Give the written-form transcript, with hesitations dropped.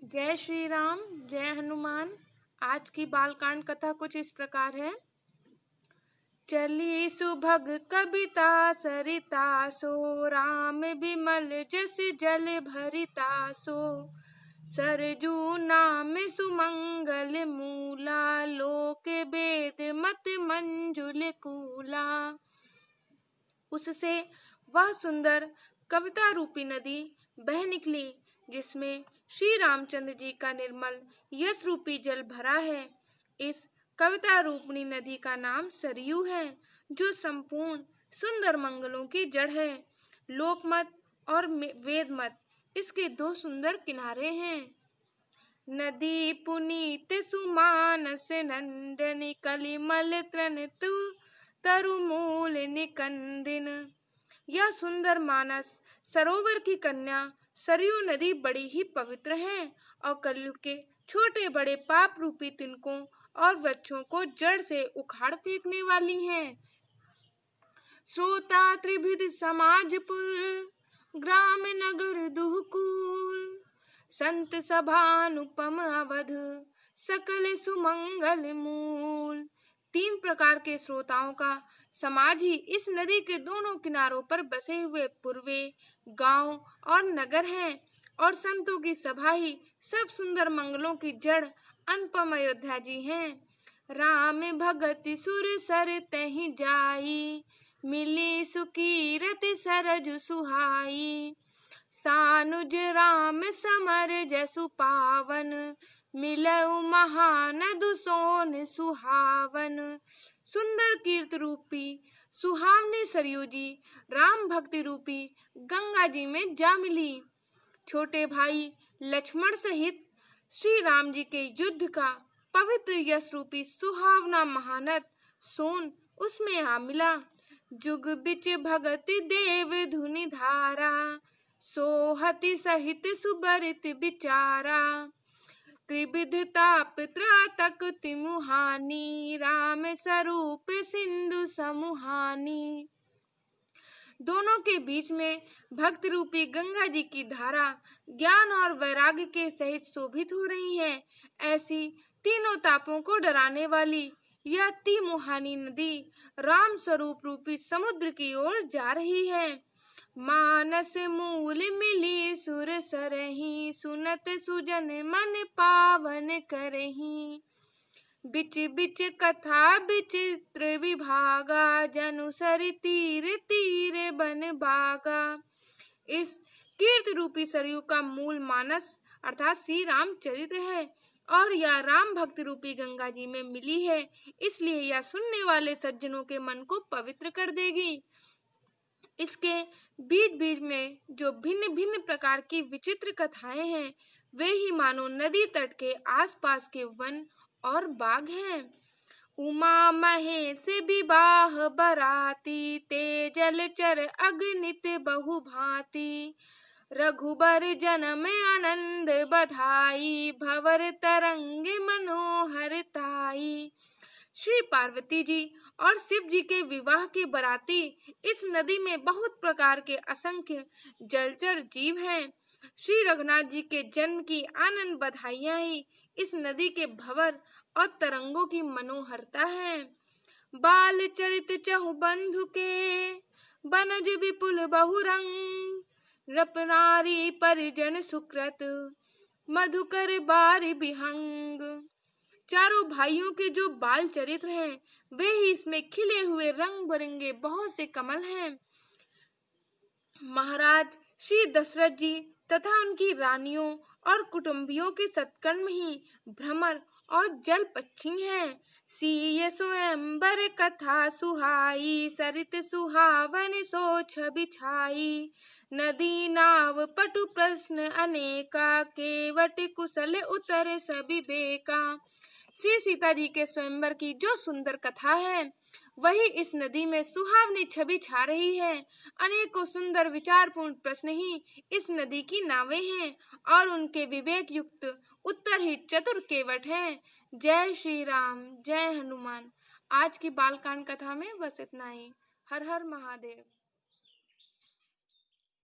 जय श्री राम, जय हनुमान। आज की बालकांड कथा कुछ इस प्रकार है। चली सुभग कविता सरिता सो, राम बिमल जस जल भरिता सो। सरजू नाम सुमंगल मूला, लोक वेद मत मंजुल कूला। उससे वह सुंदर कविता रूपी नदी बह निकली, जिसमें श्री रामचंद्र जी का निर्मल यश रूपी जल भरा है। इस कविता रूपनी नदी का नाम सरयू है, जो संपूर्ण सुंदर मंगलों की जड़ है। लोकमत और वेदमत इसके दो सुंदर किनारे हैं। नदी पुनीत सुमानस नंदन, कलिमल तृण तु तरुमूल निकंदिन। यह सुंदर मानस सरोवर की कन्या सरयू नदी बड़ी ही पवित्र है और कलयुग के छोटे बड़े पाप रूपी तिनकों और वृक्षों को जड़ से उखाड़ फेंकने वाली है। श्रोता त्रिभिद समाजपुर, ग्राम नगर दुहकूल। संत सभानुपम अवध, सकल सुमंगल मूल। तीन प्रकार के श्रोताओं का समाज ही इस नदी के दोनों किनारों पर बसे हुए पूर्वे गांव और नगर हैं, और संतों की सभा ही सब सुंदर मंगलों की जड़ अनुपम अयोध्या जी हैं। राम भगति सुर सर तहि जाई, मिली सुकीरत सरज सुहाई। सानुज राम समर जसु पावन, मिलऊ महानदु सोन सुहावन। सुंदर कीर्त रूपी सुहावनी सरयू जी राम भक्ति रूपी गंगा जी में जा मिली। छोटे भाई लक्ष्मण सहित श्री राम जी के युद्ध का पवित्र यश रूपी सुहावना महानद सोन उसमें आ मिला। जुग बिच भगति देव धुनि धारा, सोहति सहित सुबरित बिचारा। त्रिविध ताप त्रातक तिमुहानी, राम स्वरूप सिंधु समुहानी। दोनों के बीच में भक्त रूपी गंगा जी की धारा ज्ञान और वैराग्य के सहित शोभित हो रही है। ऐसी तीनों तापों को डराने वाली यह तिमुहानी नदी राम स्वरूप रूपी समुद्र की ओर जा रही है। मानस मूल मिली सुर सरही, सुनत सुजन मन पावन करही। बिच बिच कथा विचित्र विभागा, जनु सरि तीर तीर बन बागा। इस कीर्त रूपी सरयू का मूल मानस अर्थात श्री राम चरित्र है, और यह राम भक्ति रूपी गंगा जी में मिली है, इसलिए यह सुनने वाले सज्जनों के मन को पवित्र कर देगी। इसके बीच बीच में जो भिन्न भिन्न प्रकार की विचित्र कथाएं हैं, वे ही मानो नदी तट के आसपास के वन और बाग हैं। उमा महेश विवाह बराती, ते जलचर अगणित बहु भांति। रघुबर जन्म आनंद बधाई, भंवर तरंग मनोहर ताई। श्री पार्वती जी और शिव जी के विवाह के बराती इस नदी में बहुत प्रकार के असंख्य जलचर जीव हैं। श्री रघुनाथ जी के जन्म की आनंद बधाइयां ही इस नदी के भंवर और तरंगों की मनोहरता है। बाल चरित चहु बंधु के, बनज विपुल बहुरंग। नृप नारी परिजन सुकृत, मधुकर बारि बिहंग। चारों भाइयों के जो बाल चरित्र हैं, वे ही इसमें खिले हुए रंग बिरंगे बहुत से कमल हैं। महाराज श्री दशरथ जी तथा उनकी रानियों और कुटुंबियों के सत्कर्म ही भ्रमर और जल पक्षी हैं। सीय स्वयंवर कथा सुहाई, सरित सुहावन सो छवि छाई। नदी नाव पटु प्रश्न अनेका, केवट कुशल उतर सभी बेका। श्री सीता जी के स्वयंवर की जो सुंदर कथा है, वही इस नदी में सुहावनी छवि छा रही है। अनेकों सुंदर विचारपूर्ण प्रश्न ही इस नदी की नावें हैं, और उनके विवेक युक्त उत्तर ही चतुर केवट हैं। जय श्री राम, जय हनुमान। आज की बालकांड कथा में बस इतना ही। हर हर महादेव।